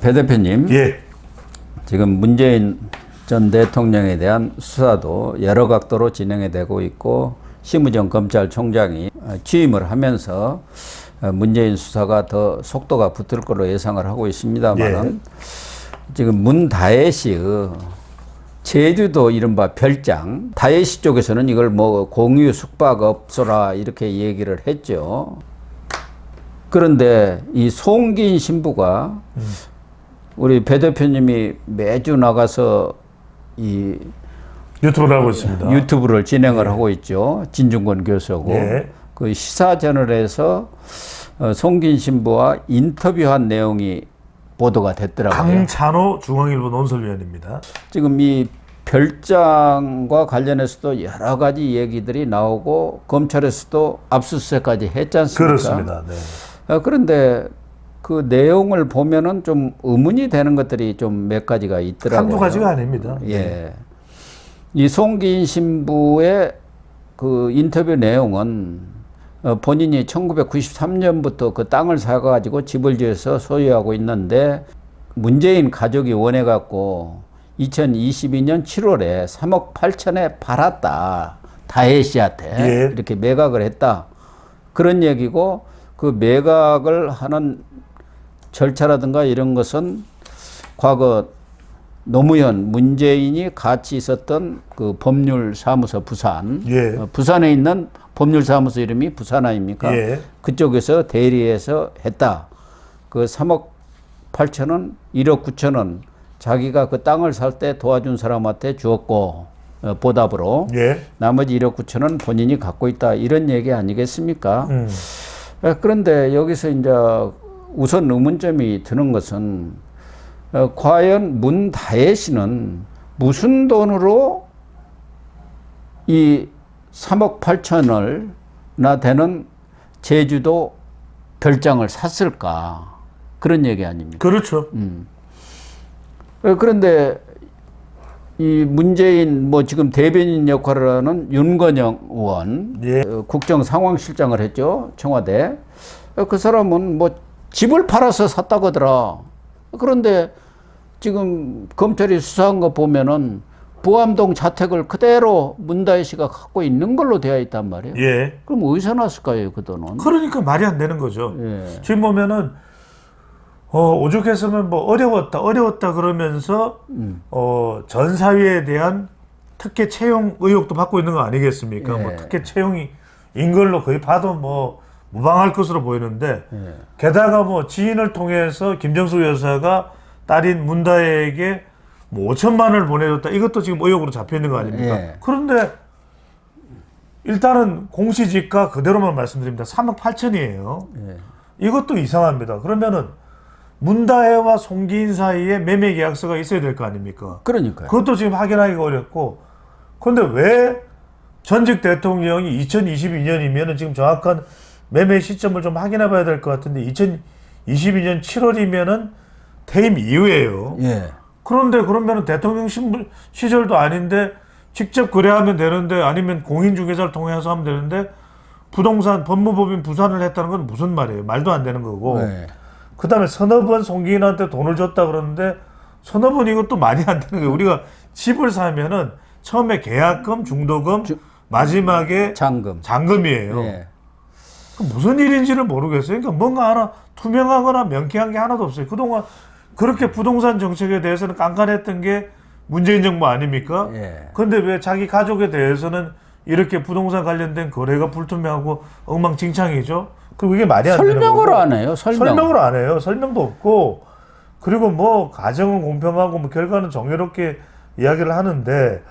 배 대표님, 예. 지금 문재인 전 대통령에 대한 수사도 여러 각도로 진행이 되고 있고 심우정 검찰총장이 취임을 하면서 문재인 수사가 더 속도가 붙을 걸로 예상을 하고 있습니다만 지금 문 다혜씨의 제주도 이른바 별장, 다혜씨 쪽에서는 이걸 뭐 공유 숙박업소라 이렇게 얘기를 했죠. 그런데 이 송기인 신부가 우리 배 대표님이 매주 나가서 이 유튜브를 하고 있습니다. 유튜브를 진행을 하고 있죠. 진중권 교수하고. 그 시사저널에서 송기인 신부와 인터뷰한 내용이 보도가 됐더라고요. 강찬호 중앙일보 논설위원입니다. 지금 이 별장과 관련해서도 여러 가지 얘기들이 나오고 검찰에서도 압수수색까지 했지 않습니까? 그렇습니다. 네. 그런데 그 내용을 보면은 좀 의문이 되는 것들이 좀 몇 가지가 있더라고요. 한두 가지가 아닙니다. 예. 이 송기인 신부의 그 인터뷰 내용은 본인이 1993년부터 그 땅을 사가지고 집을 지어서 소유하고 있는데 문재인 가족이 원해갖고 2022년 7월에 3억 8천에 팔았다. 다혜 씨한테 이렇게 매각을 했다. 그런 얘기고 그 매각을 하는 절차라든가 이런 것은 과거 노무현, 문재인이 같이 있었던 그 법률사무소 부산, 부산에 있는 법률사무소 이름이 부산 아닙니까? 그쪽에서 대리해서 했다. 그 3억 8천원, 1억 9천원 자기가 그 땅을 살 때 도와준 사람한테 주었고 보답으로 나머지 1억 9천원 본인이 갖고 있다. 이런 얘기 아니겠습니까? 그런데 여기서 이제 우선 의문점이 드는 것은 과연 문다혜 씨는 무슨 돈으로 이 3억 8천원이나 되는 제주도 별장을 샀을까? 그런 얘기 아닙니까? 그렇죠. 그런데 이 문재인 뭐 지금 대변인 역할을 하는 윤건영 의원 국정상황실장을 했죠. 청와대. 그 사람은 뭐 집을 팔아서 샀다고 하더라. 그런데 지금 검찰이 수사한 거 보면은 부암동 자택을 그대로 문다혜 씨가 갖고 있는 걸로 되어 있단 말이에요. 그럼 어디서 났을까요, 그 돈은? 그러니까 말이 안 되는 거죠. 지금 보면은 오죽했으면 뭐 어려웠다 그러면서 전사위에 대한 특혜 채용 의혹도 받고 있는 거 아니겠습니까? 뭐 특혜 채용인 걸로 거의 봐도 뭐 무방할 것으로 보이는데 게다가 뭐 지인을 통해서 김정숙 여사가 딸인 문다혜에게 뭐 5천만 원을 보내줬다. 이것도 지금 의혹으로 잡혀 있는 거 아닙니까? 그런데 일단은 공시지가 그대로만 말씀드립니다. 3억 8천이에요. 이것도 이상합니다. 그러면은 문다혜와 송기인 사이에 매매 계약서가 있어야 될 거 아닙니까? 그러니까요. 그것도 지금 확인하기가 어렵고, 그런데 왜 전직 대통령이 2022년이면은 지금 정확한 매매 시점을 좀 확인해 봐야 될 것 같은데 2022년 7월이면은 퇴임 이후에요. 그런데 그러면은 대통령 시절도 아닌데 직접 거래하면 되는데 아니면 공인중개사를 통해서 하면 되는데 부동산 법무법인 부산을 했다는 건 무슨 말이에요? 말도 안 되는 거고. 그 다음에 서너 번 송기인한테 돈을 줬다 그러는데 서너 번 이것도 말이 안 되는 거예요. 우리가 집을 사면은 처음에 계약금, 중도금, 마지막에 잔금이에요. 무슨 일인지를 모르겠어요. 그러니까 뭔가 하나 투명하거나 명쾌한 게 하나도 없어요. 그동안 그렇게 부동산 정책에 대해서는 깐깐했던 게 문재인 정부 아닙니까? 그런데 왜 자기 가족에 대해서는 이렇게 부동산 관련된 거래가 불투명하고 엉망진창이죠? 그리고 이게 말이 안 되는 거고. 설명을 안 해요. 설명을 안 해요. 설명도 없고. 그리고 뭐 가정은 공평하고 뭐 결과는 정의롭게 이야기를 하는데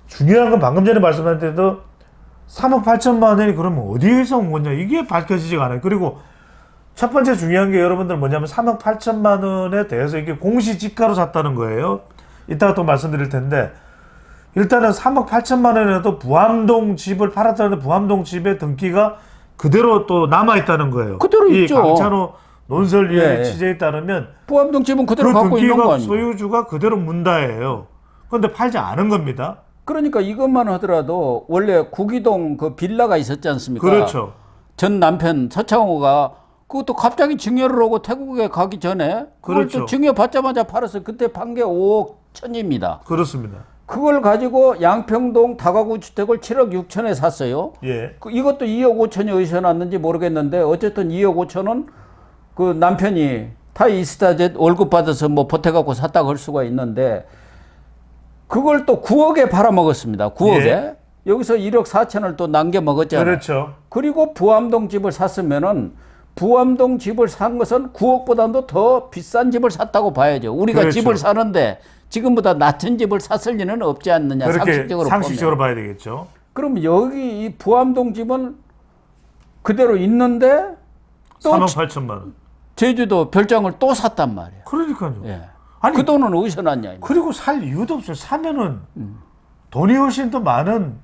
중요한 건 방금 전에 말씀하신 대로 3억 8천만 원이 그러면 어디에서 온 거냐 이게 밝혀지지가 않아요. 그리고 첫 번째 중요한 게 여러분들 뭐냐면 3억 8천만 원에 대해서 이게 공시지가로 샀다는 거예요. 이따가 또 말씀드릴 텐데 일단은 3억 8천만 원에도 부암동 집을 팔았다는데 부암동 집의 등기가 그대로 또 남아있다는 거예요. 그대로 있죠. 강찬호 논설위원의 취재에 따르면 부암동 집은 그대로 갖고 있는 거 아니에요. 소유주가 그대로 문다혜예요. 그런데 팔지 않은 겁니다. 그러니까 이것만 하더라도 원래 구기동 그 빌라가 있었지 않습니까? 그렇죠. 전 남편 서창호가 그것도 갑자기 증여를 오고 태국에 가기 전에 그걸 그렇죠. 또 증여 받자마자 팔았어요. 그때 판 게 5억 천입니다. 그렇습니다. 그걸 가지고 양평동 다가구 주택을 7억 6천에 샀어요. 예. 이것도 2억 5천이 어디서 났는지 모르겠는데 어쨌든 2억 5천은 그 남편이 타이스타젯 월급 받아서 뭐 보태갖고 샀다고 할 수가 있는데 그걸 또 9억에 팔아먹었습니다. 9억에. 예. 여기서 1억 4천을 또 남겨 먹었잖아요. 그렇죠. 그리고 부암동 집을 샀으면은 부암동 집을 산 것은 9억보다도 더 비싼 집을 샀다고 봐야죠. 우리가 그렇죠. 집을 사는데 지금보다 낮은 집을 샀을 리는 없지 않느냐. 그렇게 상식적으로 보면. 봐야 되겠죠. 그럼 여기 이 부암동 집은 그대로 있는데 또 3억 8천만 원. 제주도 별장을 또 샀단 말이에요. 그러니까요. 예. 아니, 그 돈은 어디서 났냐. 그리고 살 이유도 없어요. 사면은 돈이 훨씬 더 많은,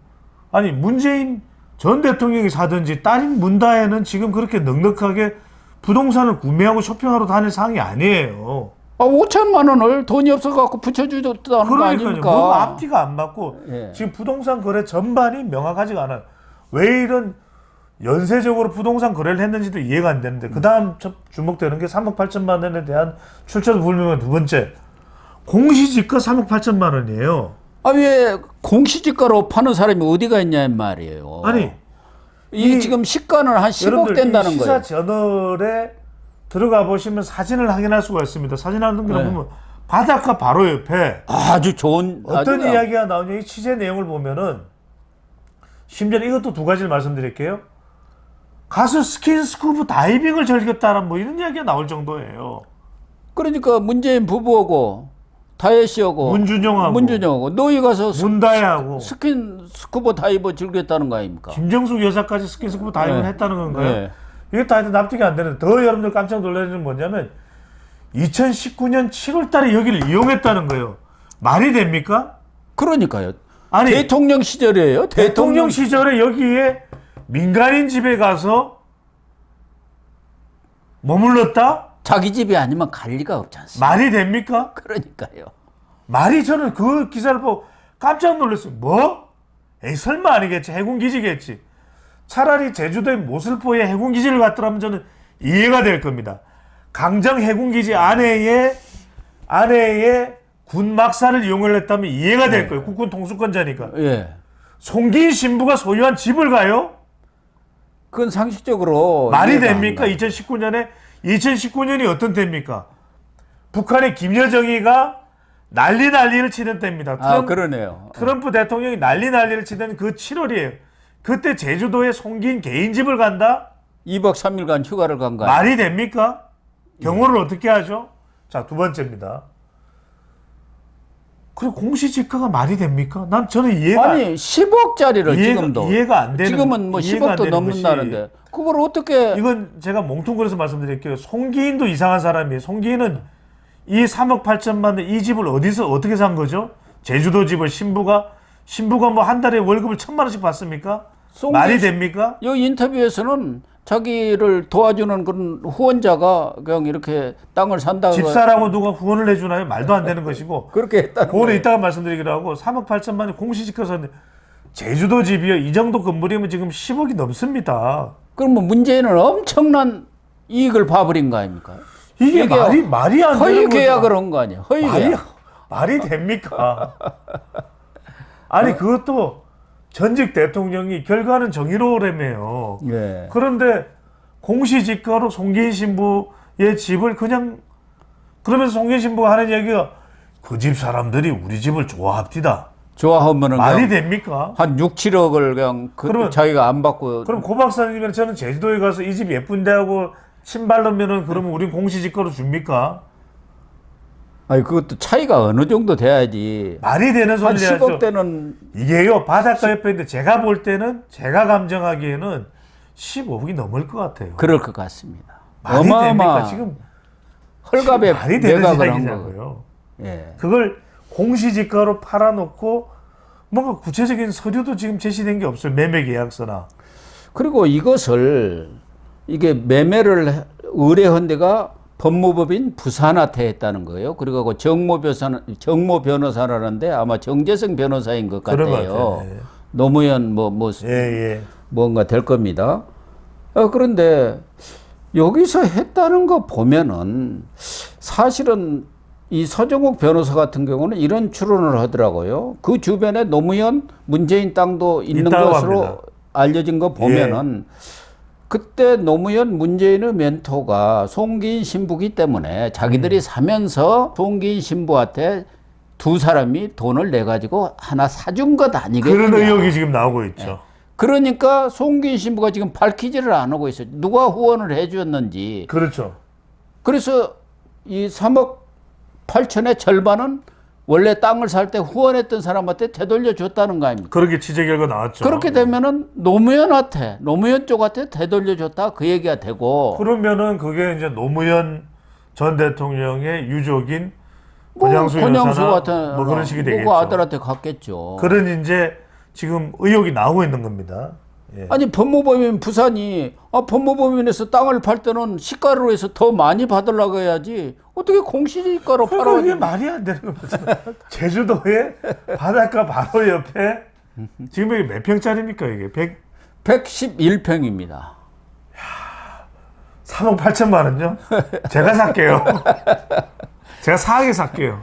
아니 문재인 전 대통령이 사든지 딸인 문다혜는 지금 그렇게 넉넉하게 부동산을 구매하고 쇼핑하러 다닐 상황이 아니에요. 5천만 원을 돈이 없어갖고 붙여주셨다는 거 그러니까요. 아닙니까? 뭔 앞뒤가 안 맞고 예. 지금 부동산 거래 전반이 명확하지가 않아요. 왜 이런 연쇄적으로 부동산 거래를 했는지도 이해가 안 되는데 그 다음 주목되는 게 3억 8천만 원에 대한 출처도 불명한 두 번째, 공시지가 3억 8천만 원이에요. 아, 왜 공시지가로 파는 사람이 어디가 있냐 이 말이에요. 아니 이 지금 시가는 한 10억 여러분들 된다는 이 거예요. 시사 저널에 들어가 보시면 사진을 확인할 수가 있습니다. 사진 하는 거 네. 보면 바닷가 바로 옆에 아주 좋은 어떤 아주 이야기가 나오냐, 이 취재 내용을 보면은 심지어 이것도 두 가지를 말씀드릴게요. 가서 스킨스쿠버 다이빙을 즐겼다는 뭐 이런 이야기가 나올 정도예요. 그러니까 문재인 부부하고 다혜 씨하고 문준영하고 너희 가서 문다혜하고 스킨스쿠버 다이버 즐겼다는 거 아닙니까? 김정숙 여사까지 스킨스쿠버 다이빙을 네. 했다는 건가요? 네. 이게 다 하여튼 납득이 안 되는데 더 여러분들 깜짝 놀라는 건 뭐냐면 2019년 7월 달에 여기를 이용했다는 거예요. 말이 됩니까? 그러니까요. 아니 대통령 시절이에요. 대통령 시절에 여기에 민간인 집에 가서 머물렀다? 자기 집이 아니면 갈 리가 없지 않습니까? 말이 됩니까? 그러니까요. 말이, 저는 그 기사를 보고 깜짝 놀랐어요. 뭐? 에이 설마 아니겠지. 해군기지겠지. 차라리 제주도의 모슬포에 해군기지를 갔더라면 저는 이해가 될 겁니다. 강정 해군기지 안에에 군 막사를 이용을 했다면 이해가 될 거예요. 국군 통수권자니까. 예. 송기인 신부가 소유한 집을 가요? 그건 상식적으로 말이 이해가 안 됩니까? 가요. 2019년이 어떤 때입니까? 북한의 김여정이가 난리를 치는 때입니다. 그러네요. 트럼프 대통령이 난리를 치던 그 7월이에요. 그때 제주도에 송기인 개인 집을 간다? 2박 3일간 휴가를 간 거예요. 말이 됩니까? 경호를 어떻게 하죠? 자, 두 번째입니다. 그리고 공시지가가 말이 됩니까? 저는 이해가 아니 10억짜리를 지금도 이해가 안 되는, 지금은 뭐 이해가 안 10억도 되는 넘는다는데 그걸 어떻게 이건 제가 몽퉁거려서 말씀드릴게요. 송기인도 이상한 사람이에요. 송기인은 이 3억 8천만 원 이 집을 어떻게 산 거죠? 제주도 집을 신부가 뭐 한 달에 월급을 1,000만 원씩 받습니까? 말이 됩니까? 이 인터뷰에서는 자기를 도와주는 그런 후원자가 그냥 이렇게 땅을 산다고 집사라고 누가 후원을 해주나요? 말도 안 되는 것이고. 그렇게 했다는 그거는 거예요. 이따가 말씀드리기로 하고 3억 8천만 원 공시지가 샀는데 제주도 집이요. 이 정도 건물이면 지금 10억이 넘습니다. 그러면 문재인은 엄청난 이익을 봐버린 거 아닙니까? 이게 말이 안 되는 허위 거죠. 계약을 한 거 아니에요? 허위 계약. 말이 됩니까? 아니 그것도 전직 대통령이 결과는 정의로우라며요. 예. 그런데 공시지가로 송기인 신부의 집을 그냥, 그러면서 송기인 신부가 하는 얘기가 그 집 사람들이 우리 집을 좋아합디다. 좋아하면은 말이 됩니까? 한 6, 7억을 그냥 그러면- 자기가 안 받고 그럼 고 박사님은 저는 제주도에 가서 이 집 예쁜데 하고 신발르면은 그러면 우린 공시지가로 줍니까? 아니 그것도 차이가 어느 정도 돼야지. 말이 되는 한 소리를 하죠. 10억대는 이게요, 바닷가 옆에 있는데 제가 볼 때는, 제가 감정하기에는 15억이 넘을 것 같아요. 그럴 것 같습니다. 말이 됩니까? 어마어마 지금 헐값에 말이 되는 매각을 한 거. 이야기냐고요. 예. 그걸 공시지가로 팔아놓고 뭔가 구체적인 서류도 지금 제시된 게 없어요. 매매 계약서나. 그리고 이것을 이게 매매를 의뢰한 데가 법무법인 부산한테 했다는 거예요. 그리고 정모 변호사라는데 아마 정재승 변호사인 것 그런 것 같아요. 같아요. 예. 노무현 예. 뭔가 될 겁니다. 그런데 여기서 했다는 거 보면은 사실은 이 서정욱 변호사 같은 경우는 이런 추론을 하더라고요. 그 주변에 노무현, 문재인 땅도 있는 것으로 합니다. 알려진 거 보면은 그때 노무현, 문재인의 멘토가 송기인 신부기 때문에 자기들이 사면서 송기인 신부한테 두 사람이 돈을 내 가지고 하나 사준 것 아니겠느냐. 그런 의혹이 지금 나오고 있죠. 그러니까 송기인 신부가 지금 밝히지를 안 하고 있어요. 누가 후원을 해주었는지. 그렇죠. 그래서 이 3억 8천의 절반은 원래 땅을 살 때 후원했던 사람한테 되돌려 줬다는 거 아닙니까? 그렇게 취재 결과 나왔죠. 그렇게 되면은 노무현 쪽한테 되돌려 줬다 그 얘기가 되고. 그러면은 그게 이제 노무현 전 대통령의 유족인 뭐 권양수 여사나 같은 뭐 그런 식이 그 되겠죠. 아들한테 갔겠죠. 그런 이제 지금 의혹이 나오고 있는 겁니다. 예. 아니 법무법인 부산이 법무법인에서 땅을 팔 때는 시가로 해서 더 많이 받으려고 해야지 어떻게 공시지가로 그러니까 이게 팔아가지고. 말이 안 되는 겁니다. 제주도에 바닷가 바로 옆에 지금 이게 몇 평짜리입니까 이게? 111평입니다. 3억 8천만 원요? 제가 살게요. 제가 4억에 살게요.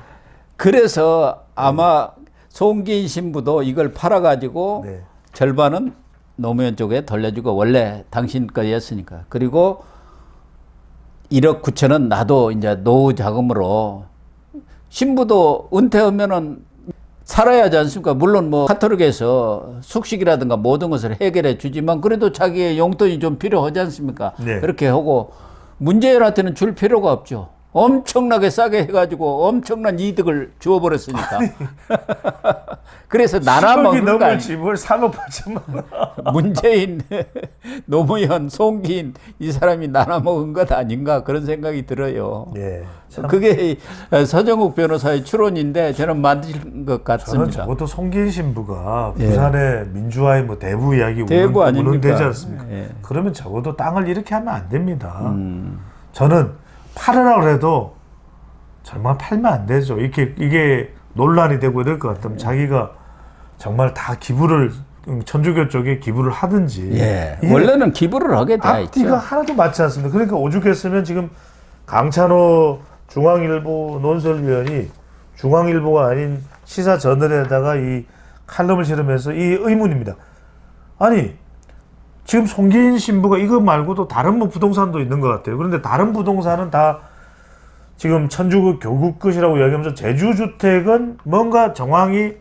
그래서 아마 송기인 신부도 이걸 팔아가지고 네. 절반은 노무현 쪽에 돌려주고 원래 당신 거였으니까. 그리고 1억 9천은 나도 이제 노후 자금으로 신부도 은퇴하면은 살아야 하지 않습니까? 물론 뭐 카톨릭에서 숙식이라든가 모든 것을 해결해 주지만 그래도 자기의 용돈이 좀 필요하지 않습니까? 네. 그렇게 하고 문재인한테는 줄 필요가 없죠. 엄청나게 싸게 해가지고 엄청난 이득을 주어버렸으니까. 그래서 나라 10억이 먹은 거 넘을 아니에요. 집을 3억 8천만 원. 문재인, 노무현, 송기인 이 사람이 나라 먹은 것 아닌가 그런 생각이 들어요. 예. 그게 서정욱 변호사의 추론인데 저는 만든 것 저는 같습니다. 적어도 송기인 신부가 예. 부산의 민주화의 뭐 대부 이야기 대부 아닙니까? 운운되지 않습니까? 예. 그러면 적어도 땅을 이렇게 하면 안 됩니다. 저는 팔으라고 해도 정말 팔면 안 되죠. 이게 논란이 되고 이럴 것 같으면 자기가 정말 다 기부를 천주교 쪽에 기부를 하든지. 예. 이게 원래는 기부를 하게 돼 있죠. 앞뒤가 하나도 맞지 않습니다. 그러니까 오죽했으면 지금 강찬호 중앙일보 논설위원이 중앙일보가 아닌 시사저널에다가 이 칼럼을 실으면서 이 의문입니다. 아니 지금 송기인 신부가 이거 말고도 다른 뭐 부동산도 있는 것 같아요. 그런데 다른 부동산은 다 지금 천주교 교구 끝이라고 이야기하면서 제주주택은 뭔가 정황이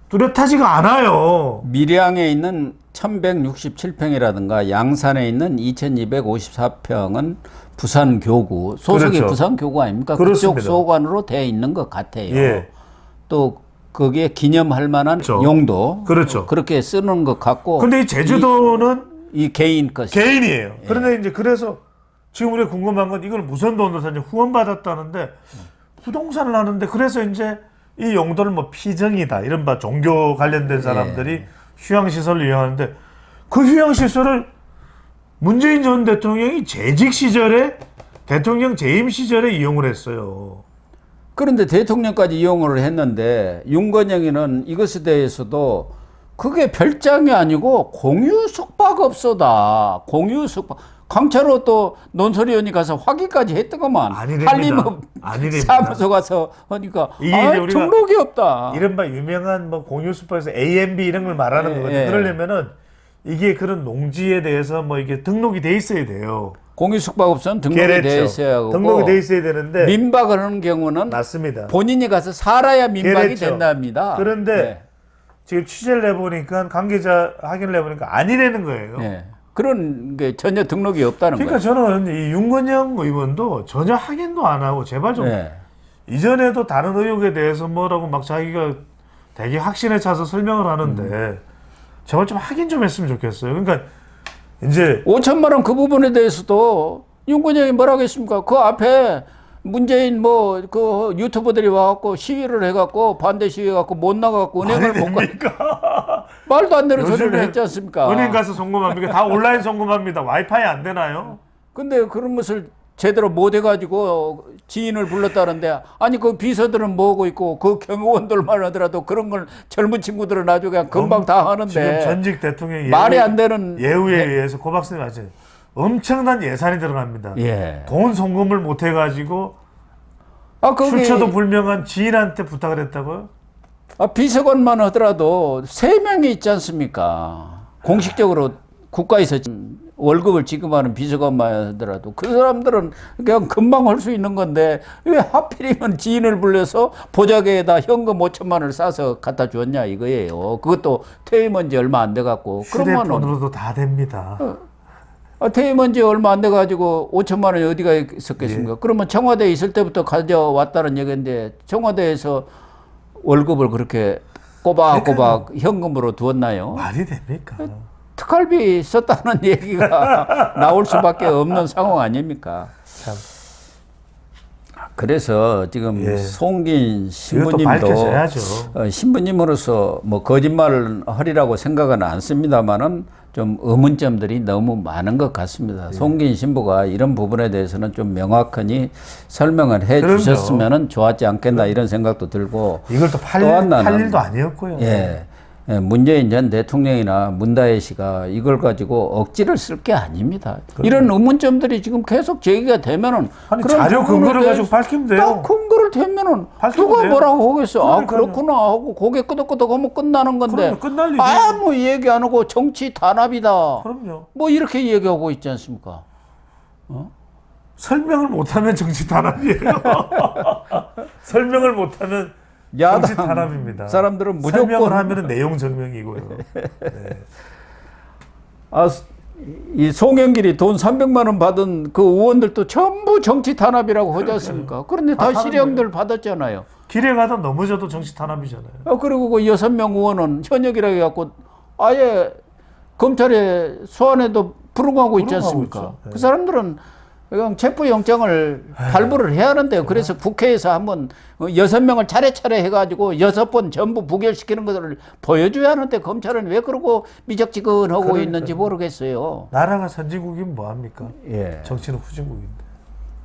뚜렷하지가 않아요. 밀양에 있는 1167평이라든가 양산에 있는 2254평은 부산 교구, 소속이 그렇죠. 부산 교구 아닙니까? 그렇습니다. 그쪽 소관으로 되어 있는 것 같아요. 예. 또 거기에 기념할 만한 그렇죠. 용도 그렇죠. 그렇게 쓰는 것 같고 근데 이 제주도는 이 개인 것이 개인이에요. 그런데 이제 그래서 지금 우리가 궁금한 건 이걸 무슨 돈으로 샀냐 후원받았다는데 부동산을 하는데 그래서 이제 이 용도를 뭐 피정이다 이런 바 종교 관련된 사람들이 휴양시설을 이용하는데 그 휴양시설을 문재인 전 대통령이 재직 시절에 대통령 재임 시절에 이용을 했어요. 그런데 대통령까지 이용을 했는데 윤건영이는 이것에 대해서도 그게 별장이 아니고 공유 숙박업소다. 공유 숙박. 강철호 또 논설위원이 가서 확인까지 했더구만. 아니랍니다. 한림업 아니랍니다. 사무소 가서 하니까 이게 이제 우리가 등록이 없다. 이른바 유명한 뭐 공유 숙박에서 A&B 이런 걸 말하는 예, 거거든요. 예. 그러려면은 이게 그런 농지에 대해서 뭐 이게 등록이 돼 있어야 돼요. 공유 숙박업소는 등록이 그렇죠. 돼 있어야 하고 등록이 돼 있어야 되는데 민박을 하는 경우는 맞습니다. 본인이 가서 살아야 민박이 그렇죠. 된답니다. 그런데 네. 지금 취재를 해보니까 관계자 확인을 해보니까 아니라는 거예요. 네. 그런 게 전혀 등록이 없다는 그러니까 거예요. 저는 이 윤건영 의원도 전혀 확인도 안 하고 제발 좀 네. 이전에도 다른 의혹에 대해서 뭐라고 막 자기가 되게 확신에 차서 설명을 하는데 제발 좀 확인 좀 했으면 좋겠어요. 그러니까 이제 5천만 원 그 부분에 대해서도 윤건영이 뭐라고 했습니까? 그 앞에 문재인 뭐 그 유튜버들이 와갖고 시위를 해갖고 반대 시위해갖고 못 나가갖고 은행을 못 가. 말도 안 되는 소리를 요즘에 했지 않습니까? 은행 가서 송금합니까? 다 온라인 송금합니다. 와이파이 안 되나요? 근데 그런 것을 제대로 못 해가지고 지인을 불렀다는데 아니 그 비서들은 뭐하고 있고 그 경호원들만 하더라도 그런 걸 젊은 친구들은 아주 그냥 금방 다 하는데 지금 전직 대통령이 말이 안 되는 예우에 의해서 고박선이 맞아요. 엄청난 예산이 들어갑니다. 예. 돈 송금을 못 해가지고 거기 출처도 불명한 지인한테 부탁을 했다고요? 비서관만 하더라도 3명이 있지 않습니까? 공식적으로 국가에서 월급을 지급하는 비서관만 하더라도 그 사람들은 그냥 금방 할 수 있는 건데 왜 하필이면 지인을 불러서 보자기에다 현금 5천만 원을 싸서 갖다 줬냐 이거예요. 그것도 퇴임한 지 얼마 안 돼 갖고. 휴대폰으로도 다 됩니다. 퇴임한 지 얼마 안 돼 가지고 5천만 원이 어디가 있었겠습니까? 그러면 청와대에 있을 때부터 가져왔다는 얘기인데 청와대에서 월급을 그렇게 꼬박꼬박 현금으로 두었나요? 말이 됩니까? 특활비 썼다는 얘기가 나올 수밖에 없는 상황 아닙니까? 참. 그래서 지금 예. 송긴 이것도 신부님도 밝혀져야죠. 신부님으로서 뭐 거짓말을 하리라고 생각은 않습니다만은 좀 의문점들이 너무 많은 것 같습니다. 송긴 신부가 이런 부분에 대해서는 좀 명확하니 설명을 해 그럼요. 주셨으면 좋았지 않겠나 이런 생각도 들고 이걸 또 팔 일도 아니었고요. 예. 문재인 전 대통령이나 문다혜 씨가 이걸 가지고 억지를 쓸 게 아닙니다. 이런 의문점들이 지금 계속 제기가 되면은 아니 그런 자료 근거를 부분에 가지고 밝히면 돼요. 딱 근거를 대면은 밝히면 누가 돼요. 뭐라고 하겠어? 아 그러니까요. 그렇구나 하고 고개 끄덕끄덕 하면 끝나는 건데 그럼요, 끝날 일이죠. 아무 얘기 안 하고 정치 단합이다. 그럼요. 뭐 이렇게 얘기하고 있지 않습니까? 설명을 못하면 정치 단합이에요. 설명을 못하면 야당 정치 단합입니다. 사람들은 무조건 설명을 하면은 내용 증명이고요. 네. 이 송영길이 돈 300만 원 받은 그 의원들도 전부 정치 단합이라고 하지 않습니까? 그런데 다 하는 실형들 받았잖아요. 길에 가다 넘어져도 정치 탄압이잖아요. 그리고 그 6명 의원은 현역이라고 해갖고 아예 검찰에 소환해도 불응하고 있지 불응하고 않습니까? 있죠. 네. 그 사람들은 그냥 체포영장을 발부를 해야 하는데요. 그래서 국회에서 한번 6명을 차례차례 해가지고 6번 전부 부결시키는 것을 보여줘야 하는데 검찰은 왜 그러고 미적지근하고 그러니까요. 있는지 모르겠어요. 나라가 선진국이면 뭐합니까? 예. 정치는 후진국인데.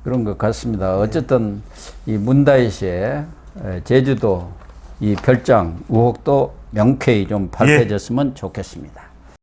그런 것 같습니다. 어쨌든 이 문다혜 씨의 제주도 이 별장 의혹도 명쾌히 좀 밝혀졌으면 좋겠습니다.